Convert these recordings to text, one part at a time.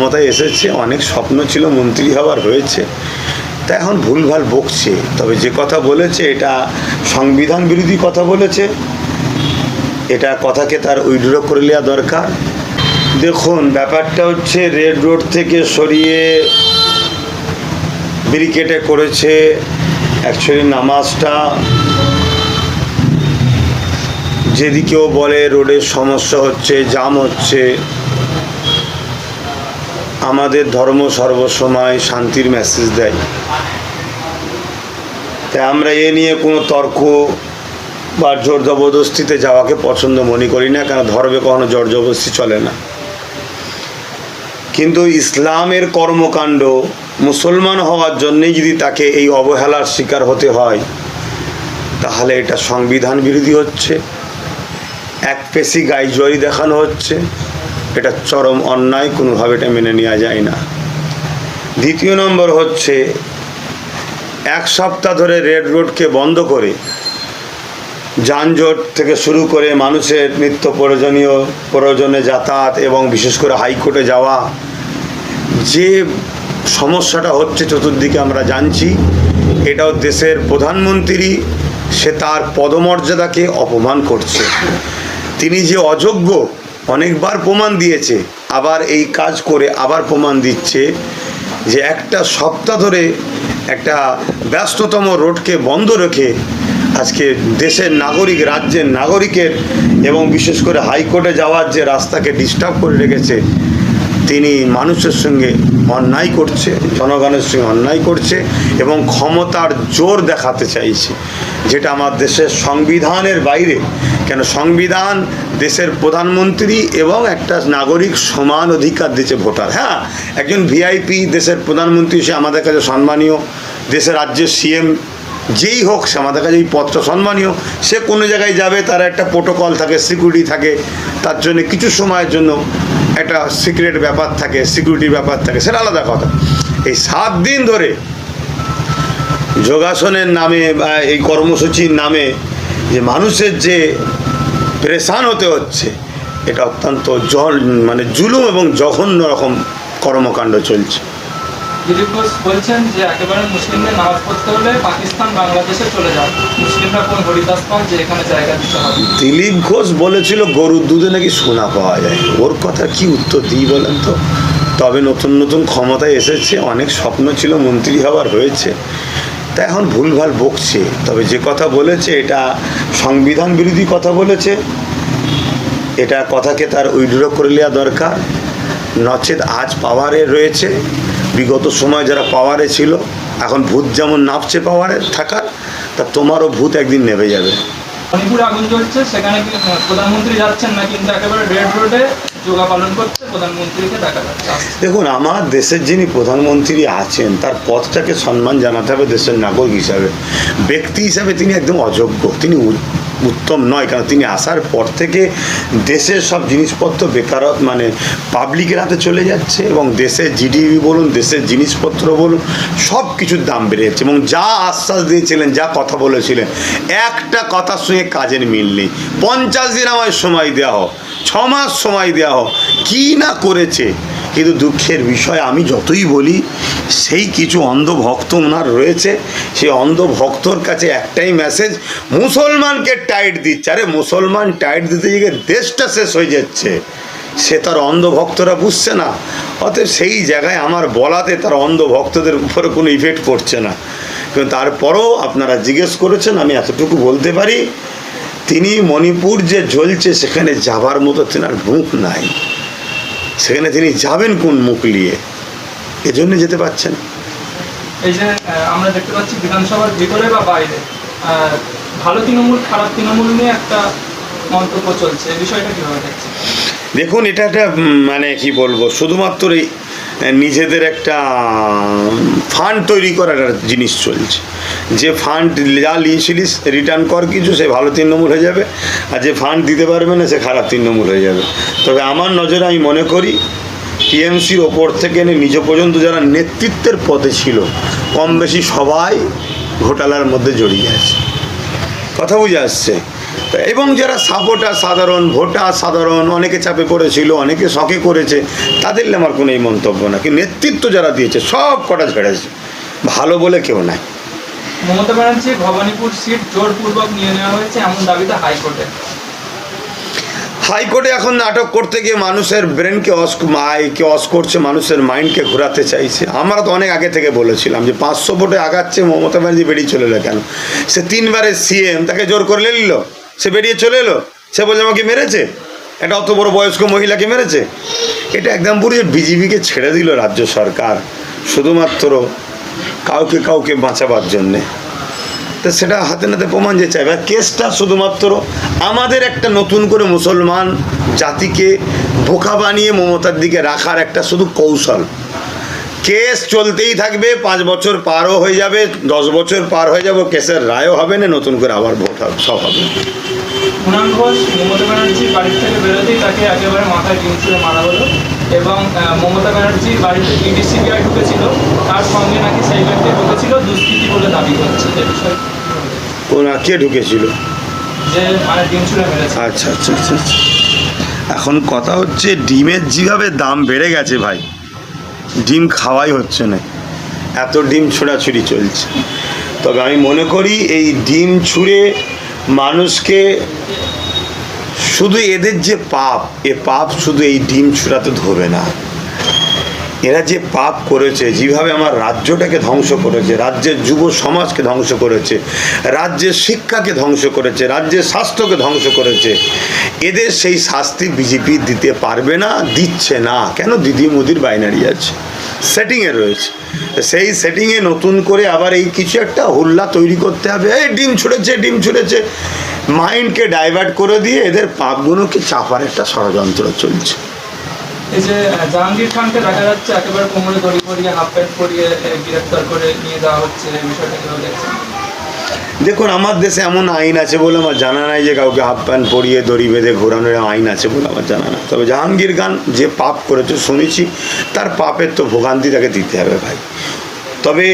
ক্ষমতায় এসেছে, অনেক স্বপ্ন ছিল, মন্ত্রী হওয়ার হয়েছে, তা এখন ভুলভাল বকছে। তবে যে কথা বলেছে এটা সংবিধান বিরোধী কথা বলেছে, এটা কথাকে তার উইথড্র করে নেওয়া দরকার। দেখুন, ব্যাপারটা হচ্ছে রেড রোড থেকে সরিয়ে ব্যারিকেডে করেছে। অ্যাকচুয়ালি নামাজটা যেদিকেও বলে রোডের সমস্যা হচ্ছে, জাম হচ্ছে। আমাদের ধর্ম সর্বসময় শান্তির মেসেজ দেয়, তাই আমরা এ নিয়ে কোনো তর্ক বা জোর জবরদস্তিতে যাওয়াকে পছন্দ মনে করি না, কারণ ধর্মে কখনো জোর জবরদস্তি চলে না। কিন্তু ইসলামের কর্মকাণ্ড মুসলমান হওয়ার জন্যেই যদি তাকে এই অবহেলার শিকার হতে হয়, তাহলে এটা সংবিধান বিরোধী হচ্ছে, এক পেশি গাইজুয়ারি দেখানো হচ্ছে, এটা চরম অন্যায়, কোনোভাবে এটা মেনে নেওয়া যায় না। দ্বিতীয় নম্বর হচ্ছে, এক সপ্তাহ ধরে রেড রোডকে বন্ধ করে যানজট থেকে শুরু করে মানুষের নিত্য প্রয়োজনে যাতায়াত এবং বিশেষ করে হাইকোর্টে যাওয়া, যে সমস্যাটা হচ্ছে চতুর্দিকে আমরা জানছি, এটাও দেশের প্রধানমন্ত্রী সে তার পদমর্যাদাকে অপমান করছে। তিনি যে অযোগ্য অনেকবার প্রমাণ দিয়েছে, আবার এই কাজ করে আবার প্রমাণ দিচ্ছে যে একটা সপ্তাহ ধরে একটা ব্যস্ততম রোডকে বন্ধ রেখে আজকে দেশের নাগরিক, রাজ্যের নাগরিকের এবং বিশেষ করে হাইকোর্টে যাওয়ার যে রাস্তাকে ডিস্টার্ব করে রেখেছে, তিনি মানুষের সঙ্গে অন্যায় করছে, জনগণের সঙ্গে অন্যায় করছে এবং ক্ষমতার জোর দেখাতে চাইছে, যেটা আমার দেশের সংবিধানের বাইরে। কেন সংবিধান দেশের প্রধানমন্ত্রী এবং একটা নাগরিক সমান অধিকার দিচ্ছে ভোটার। হ্যাঁ, একজন ভিআইপি দেশের প্রধানমন্ত্রী সে আমাদের কাছে সম্মানীয়, দেশের রাজ্যের সিএম যেই হোক সে আমাদের কাছে এই পদটা সম্মানীয়। সে কোনো জায়গায় যাবে, তার একটা প্রোটোকল থাকে, সিকিউরিটি থাকে, তার জন্য কিছু সময়ের জন্য একটা সিক্রেট ব্যাপার থাকে, সিকিউরিটির ব্যাপার থাকে, সেটা আলাদা কথা। এই 7 দিন ধরে যোগাসনের নামে বা এই কর্মসূচির নামে যে মানুষের যে পেরেশান হতে হচ্ছে, এটা অত্যন্ত জুলুম এবং জঘন্য রকম কর্মকাণ্ড চলছে। দিলীপ ঘোষ বলছেন যে একেবারে মুসলিমদের নামাজ পড়তে হলে পাকিস্তান বাংলাদেশে চলে যান, মুসলিমরা কোন হরিদাস পান যে এখানে জায়গা দিতে হবে। দিলীপ ঘোষ বলেছিল গরুর দুধে নাকি সোনা পাওয়া যায়, ওর কথা কি উত্তর দিই বলেন তো? তবে নতুন নতুন ক্ষমতায় এসেছে, অনেক স্বপ্ন ছিল, মন্ত্রী হওয়ার হয়েছে, তা এখন ভুলভাল বকছে। তবে যে কথা বলেছে এটা সংবিধান বিরোধী কথা বলেছে, এটা কথাকে তার উইথড্র করে নেওয়া দরকার। নচেত আজ পাওয়ারে রয়েছে, বিগত সময় যারা পাওয়ারে ছিল, এখন ভূত যেমন নামছে পাওয়ারে থাকার, তা তোমারও ভূত একদিন নেমে যাবে। মণিপুরে আগুন জ্বলছে, সেখানে প্রধানমন্ত্রী যাচ্ছেন না, কিন্তু একেবারে রেড রোডে যোগা পালন করছে প্রধানমন্ত্রীকে দেখা যাচ্ছে। দেখুন, আমার দেশের যিনি প্রধানমন্ত্রী আছেন তার পদটাকে সম্মান জানাতে হবে দেশের নাগরিক হিসাবে। ব্যক্তি হিসাবে তিনি একদম অযোগ্য, তিনি উত্তম নয়, কারণ তিনি আসার পর থেকে দেশের সব জিনিসপত্র পাবলিকের হাতে চলে যাচ্ছে এবং দেশের জিডিপি বলুন, দেশের জিনিসপত্র বলুন, সব কিছুর দাম বেড়ে যাচ্ছে। এবং যা আশ্বাস দিয়েছিলেন, যা কথা বলেছিলেন, একটা কথার সঙ্গে কাজের মিল নেই। 50 দিন আমায় সময় দেওয়া হোক, 6 মাস সময় দেওয়া হোক, কী না করেছে। কিন্তু দুঃখের বিষয়, আমি যতই বলি, সেই কিছু অন্ধভক্ত ওনার রয়েছে, সেই অন্ধভক্তর কাছে একটাই মেসেজ, মুসলমানকে টাইট দিচ্ছে। আরে মুসলমান টাইট দিতে গিয়ে দেশটা শেষ হয়ে যাচ্ছে, সে তার অন্ধভক্তরা বুঝছে না। অতএব সেই জায়গায় আমার বলাতে তার অন্ধভক্তদের উপরে কোনো ইফেক্ট করছে না। কিন্তু তারপরও আপনারা জিজ্ঞেস করেছেন, আমি এতটুকু বলতে পারি, তিনি মণিপুর যে জ্বলছে সেখানে যাবার মতো তেনার মুখ নাই, সেখানে তিনি যাবেন কোন মুখ নিয়ে, এজন্য যেতে পারছেন। এই যে আমরা দেখতে পাচ্ছি বিধানসভার ভিতরে বা বাইরে ভালো তৃণমূল খারাপ তৃণমূল নিয়ে একটা মন্তব্য চলছে, এই বিষয়টা কীভাবে দেখছেন? দেখুন, এটা একটা কি বলবো, শুধুমাত্র এই নিজেদের একটা ফান্ড তৈরি করার একটা জিনিস চলছে। যে ফান্ড যা লিয়েছিলিস রিটার্ন কর কিছু, সে ভালো তৃণমূল হয়ে যাবে, আর যে ফান্ড দিতে পারবে না সে খারাপ তৃণমূল হয়ে যাবে। তবে আমার নজরে আমি মনে করি টিএমসির ওপর থেকে নিজ পর্যন্ত যারা নেতৃত্বের পদে ছিল, কম বেশি সবাই ঘোটালার মধ্যে জড়িয়ে আছে। কথা বুঝে আসছে। এবং যারা সাপোর্টার সাধারণ ভোটার সাধারণ অনেকে চাপে পড়েছিল, অনেকে শখে করেছে, তাদের নিয়ে আমার কোনো এই মন্তব্য না। কিন্তু নেতৃত্ব যারা দিয়েছে সব কটা ঝেড়েছে, ভালো বলে কেউ নাই। মমতা ব্যানার্জি ভবানীপুর সিট জোরপূর্বক নিয়ে নেওয়া হয়েছে এমন দাবিতে হাইকোর্টে। হাইকোর্টে এখন নাটক করতে গিয়ে মানুষের ব্রেনকে অস করছে, মানুষের মাইন্ডকে ঘোরাতে চাইছে। আমরা তো অনেক আগে থেকে বলেছিলাম যে 500 ভোটে আগাচ্ছে, মমতা ব্যানার্জি বেরিয়ে চলে এলো কেন? সে 3 বারের সিএম, তাকে জোর করে নিল, সে বেরিয়ে চলে এলো। সে বলছে আমাকে মেরেছে, একটা অত বড় বয়স্ক মহিলাকে মেরেছে। এটা একদম পুরো বিজেপিকে ছেড়ে দিল রাজ্য সরকার শুধুমাত্র কাউকে বাঁচাবার জন্যে। তো সেটা হাতে নাতে প্রমাণ যে চাইবে। আর কেসটা শুধুমাত্র আমাদের একটা নতুন করে মুসলমান জাতিকে বোকা বানিয়ে মমতার দিকে রাখার একটা শুধু কৌশল। কেস চলতেই থাকবে, 5 বছর পারও হয়ে যাবে, 10 বছর পার হয়ে যাবে, কেসের রায়ও হবে না, নতুন করে আবার ভোট হবে, সব হবে। কুণাল ঘোষ মমতা ব্যানার্জির বাড়ি থেকে বেরোতেই তাকে একেবারে মাথায় ডিম ছুঁড়ে মারা হলো এবং মমতা ব্যানার্জির বাড়িতে ইডি সিবিআই ঢুকেছিল, তার সঙ্গে নাকি সেই ব্যক্তি ঢুকেছিল দুষ্কৃতী বলে দাবি করছে। যে বিষয়ে কে ঢুকেছিল? যে মানে ডিম ছুঁড়ে মেরেছে। আচ্ছা আচ্ছা আচ্ছা আচ্ছা। এখন কথা হচ্ছে ডিমের যেভাবে দাম বেড়ে গেছে ভাই, ডিম খাওয়াই হচ্ছে না, এত ডিম ছোড়াছুড়ি চলছে। তবে আমি মনে করি এই ডিম ছুঁড়ে মানুষকে, শুধু এদের যে পাপ, এ পাপ শুধু এই ডিম ছুঁড়াতে ধোবে না। এরা যে পাপ করেছে, যেভাবে আমার রাজ্যটাকে ধ্বংস করেছে, রাজ্যের যুব সমাজকে ধ্বংস করেছে, রাজ্যের শিক্ষাকে ধ্বংস করেছে, রাজ্যের স্বাস্থ্যকে ধ্বংস করেছে, এদের সেই শাস্তি বিজেপি দিতে পারবে না, দিচ্ছে না। কেন? দিদি মোদির বাইনারি আছে, সেটিংয়ে রয়েছে। সেই সেটিংয়ে নতুন করে আবার এই কিছু একটা হুল্লা তৈরি করতে হবে। এই ডিম ছুঁড়েছে, মাইন্ডকে ডাইভার্ট করে দিয়ে এদের পাপগুলোকে চাপার একটা ষড়যন্ত্র চলছে। এই যে জাহাঙ্গীর খানকে দেখা যাচ্ছে একেবারে কোমরে দড়ি পরিয়ে হাফ প্যান্ট পরিয়ে গ্রেফতার করে নিয়ে যাওয়া হচ্ছে, এই বিষয়টা কিভাবে দেখছেন? দেখুন, আমার দেশে এমন আইন আছে বলে আমার জানা নাই যে কাউকে হাফ প্যান্ট পরিয়ে দড়ি বেঁধে ঘোরানোর আইন আছে বলে আমার জানা না। তবে জাহাঙ্গীর খান যে পাপ করেছে শুনেছি, তার পাপের তো ভোগান্তি তাকে দিতে হবে ভাই। তবে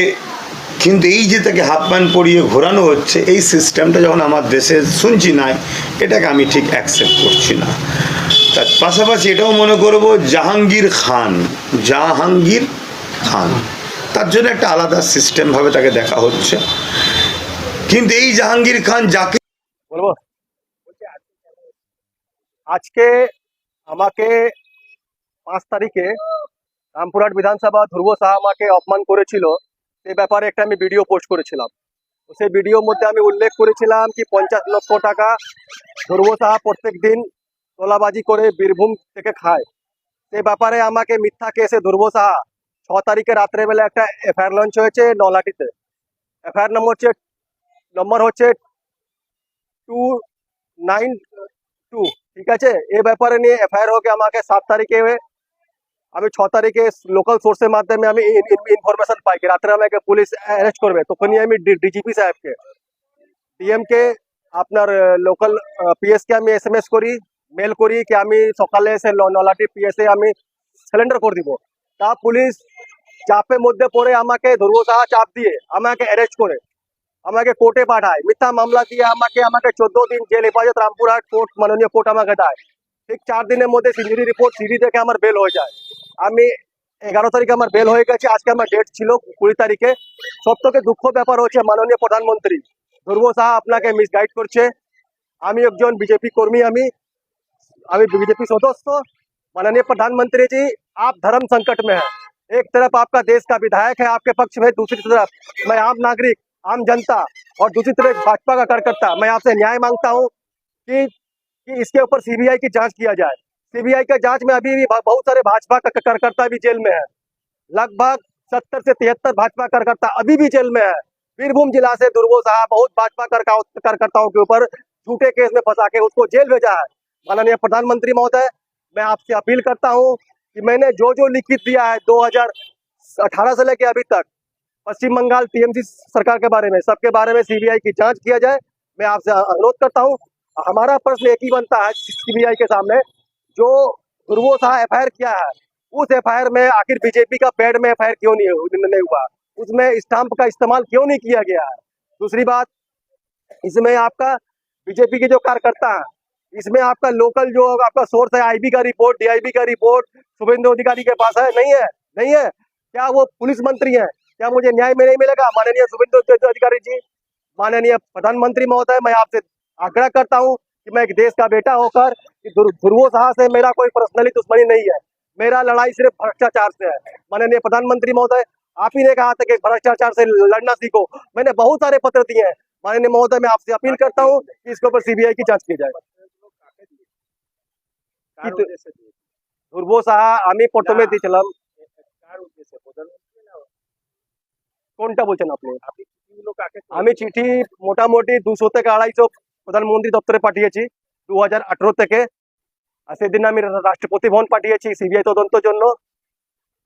কিন্তু এই যে তাকে হাফ প্যান্ট পরিয়ে ঘোরানো হচ্ছে, এই সিস্টেমটা যখন আমার দেশে শুনছি নাই, এটাকে আমি ঠিক অ্যাকসেপ্ট করছি না। তার পাশাপাশি এটাও মনে করব জাহাঙ্গীর খান তার জন্য একটা আলাদা সিস্টেমভাবে তাকে দেখা হচ্ছে। কিন্তু এই জাহাঙ্গীর খান যাকে বলবো, আজকে আমাকে 5 তারিখে রামপুরহাট বিধানসভা ধ্রুব সাহা আমাকে অপমান করেছিল, সে ব্যাপারে একটা আমি ভিডিও পোস্ট করেছিলাম। তো সেই ভিডিওর মধ্যে আমি উল্লেখ করেছিলাম কি 50 লক্ষ টাকা ধ্রুব সাহা প্রত্যেক দিন তোলাবাজি করে বীরভূম থেকে খায়। সে ব্যাপারে আমাকে মিথ্যা কেসে ধ্রুব সাহা 6 তারিখে রাত্রেবেলা একটা এফআইআর লঞ্চ হয়েছে নলাটিতে। এফআইআর নম্বর হচ্ছে 292, ঠিক আছে। এ ব্যাপারে নিয়ে এফআইআর হোক আমাকে 7 তারিখে, আমি 6 তারিখে লোকাল সোর্সের মাধ্যমে আমি ইনফরমেশন পাই কি রাত্রে আমাকে পুলিশ অ্যারেস্ট করবে। তখনই আমি ডিজিপি সাহেবকে, ডিএমকে, আপনার লোকাল পিএসকে আমি এসএমএস করি, মেল করি কি আমি সকালে এসে নলাটি পিএসে আমি সিলিন্ডার করে দিব। তা পুলিশ চাপের মধ্যে পড়ে আমাকে ধ্রুব সাহা চাপ দিয়ে আমাকে অ্যারেস্ট করে আমাকে কোর্টে পাঠায়, মিথ্যা মামলা দিয়ে আমাকে 14 দিন জেল হেফাজত রামপুরহাট কোর্ট, মাননীয় কোর্ট আমাকে দেয়। ঠিক 4 দিনের মধ্যে সিডি রিপোর্ট সিডি দেখে আমার বেল হয়ে যায়। আমি 11 তারিখে আমার বেল হয়ে গেছে, আজকে আমার ডেট ছিল 20 তারিখে। সব থেকে দুঃখ ব্যাপার হচ্ছে মাননীয় প্রধানমন্ত্রী ধ্রুব সাহা আপনাকে মিসগাইড করছে। আমি একজন বিজেপি কর্মী, আমি बीजेपी सदस्य। माननीय प्रधानमंत्री जी, आप धर्म संकट में है। एक तरफ आपका देश का विधायक है आपके पक्ष में, दूसरी तरफ मैं आम नागरिक, आम जनता, और दूसरी तरफ भाजपा का कार्यकर्ता। मैं आपसे न्याय मांगता हूं कि इसके ऊपर सीबीआई की जांच किया जाए। सीबीआई का जांच में अभी भी बहुत सारे भाजपा का कार्यकर्ता भी जेल में है, लगभग 70 से 73 भाजपा कार्यकर्ता अभी भी जेल में है। बीरभूम जिला से ध्रुव साहा बहुत भाजपा कार्यकर्ताओं के ऊपर झूठे केस में फंसा के उसको जेल भेजा है। माननीय प्रधानमंत्री महोदय, मैं आपसे अपील करता हूं कि मैंने जो जो लिखित दिया है 2018 से लेकर अभी तक पश्चिम बंगाल टीएमसी सरकार के बारे में, सबके बारे में सीबीआई की जांच किया जाए। मैं आपसे अनुरोध करता हूं। हमारा प्रश्न एक ही बनता है सीबीआई के सामने, जो ध्रुव साहा एफआईआर किया है उस एफआईआर में आखिर बीजेपी का पैड में एफआईआर क्यों नहीं हुआ, उसमें स्टाम्प का इस्तेमाल क्यों नहीं किया गया है। दूसरी बात, इसमें आपका बीजेपी के जो कार्यकर्ता हैं, इसमें आपका लोकल जो आपका सोर्स है, आईबी का रिपोर्ट, डीआईबी का रिपोर्ट शुभेंदु अधिकारी के पास है? नहीं है, नहीं है। क्या वो पुलिस मंत्री हैं? क्या मुझे न्याय में नहीं मिलेगा? माननीय शुभेंदु अधिकारी जी, माननीय प्रधानमंत्री महोदय, मैं आपसे आग्रह करता हूं कि मैं एक देश का बेटा होकर कि ध्रुवो साहा से मेरा कोई पर्सनली दुश्मनी नहीं है, मेरा लड़ाई सिर्फ भ्रष्टाचार से है। माननीय प्रधानमंत्री महोदय, आप ही ने कहा था कि भ्रष्टाचार से लड़ना सीखो। मैंने बहुत सारे पत्र दिए हैं। माननीय महोदय, मैं आपसे अपील करता हूं कि इसके ऊपर सीबीआई की जांच की जाए। ধ্রুব সাহা আমি প্রথমে দিয়েছিলাম। কোনটা বলছেন আপনি? আমি চিঠি মোটামুটি 200 থেকে 250 প্রধানমন্ত্রী দপ্তরে পাঠিয়েছি 2018 থেকে। আর সেদিন আমি রাষ্ট্রপতি ভবন পাঠিয়েছি সিবিআই তদন্তের জন্য,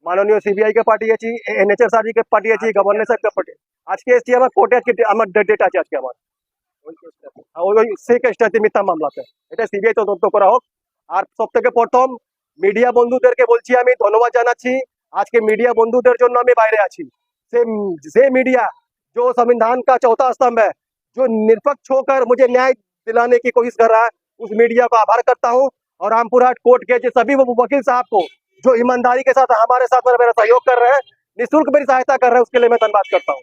মাননীয় সিবিআই কে পাঠিয়েছি, এনএচআর স্যার কে পাঠিয়েছি, গভর্নর সাহেবকে পাঠিয়েছি। আজকে এসছি আমার কোর্টে, আজকে আমার ডেট আছে আজকে আমার ওই সেই কেসটাতে মিথ্যা মামলাতে। এটা সিবিআই তদন্ত করা হোক। আর সব থেকে প্রথম মিডিয়া বন্ধুদেরকে বলছি, আমি ধন্যবাদ জানাচ্ছি। আজকে মিডিয়া বন্ধুদের জন্য আমি বাইরে আছি। से मीडिया जो संविधान का चौथा स्तंभ है, जो निष्पक्ष होकर मुझे न्याय दिलाने की कोशिश कर रहा है, उस मीडिया को आभार करता हूं। और रामपुरहाट कोर्ट के जो सभी वकील साहब को जो ईमानदारी के साथ हमारे साथ मेरा सहयोग कर रहे हैं, निःशुल्क मेरी सहायता कर रहे हैं, उसके लिए मैं धन्यवाद करता हूँ।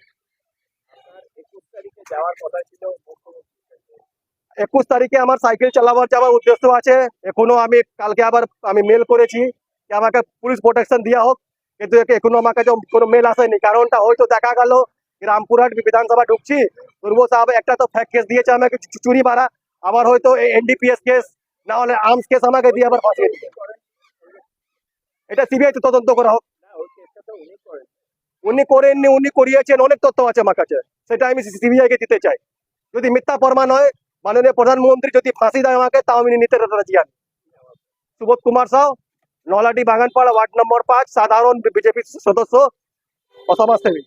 21 তারিখে আমার সাইকেল চালাবার যাওয়ার উদ্দেশ্য আছে। এখনো আমি কালকে আবার আমি মেল করেছি যে আমাকে পুলিশ প্রোটেকশন দেওয়া হোক, কিন্তু এখনো আমাকে কোনো মেল আসেনি। কারণটা হয়তো দেখা গেল রামপুরহাট বিধানসভা ঢুকছি, ধ্রুব সাহেব একটা তো ফ্যাক কেস দিয়েছে আমাকে চুরি মারা, আবার হয়তো এনডিপিএস কেস না হলে আর্মস কেস আমাকে দিয়ে আবার ফাঁসিয়ে দিবে। এটা সিবিআই তদন্ত করা হোক। উনি করেননি, উনি করিয়েছেন, অনেক তথ্য আছে আমার কাছে, সেটা আমি সিবিআই কে দিতে চাই। যদি মিথ্যা প্রমাণ হয়, মাননীয় প্রধানমন্ত্রী যদি ফাঁসি দেয় আমাকে, তাও আমি নিতে রাজি আছি। সুবোধ কুমার সাউ, নলাটি বাগানপাড়া, ওয়ার্ড নম্বর 5, সাধারণ বিজেপি সদস্য ও সমাজসেবী।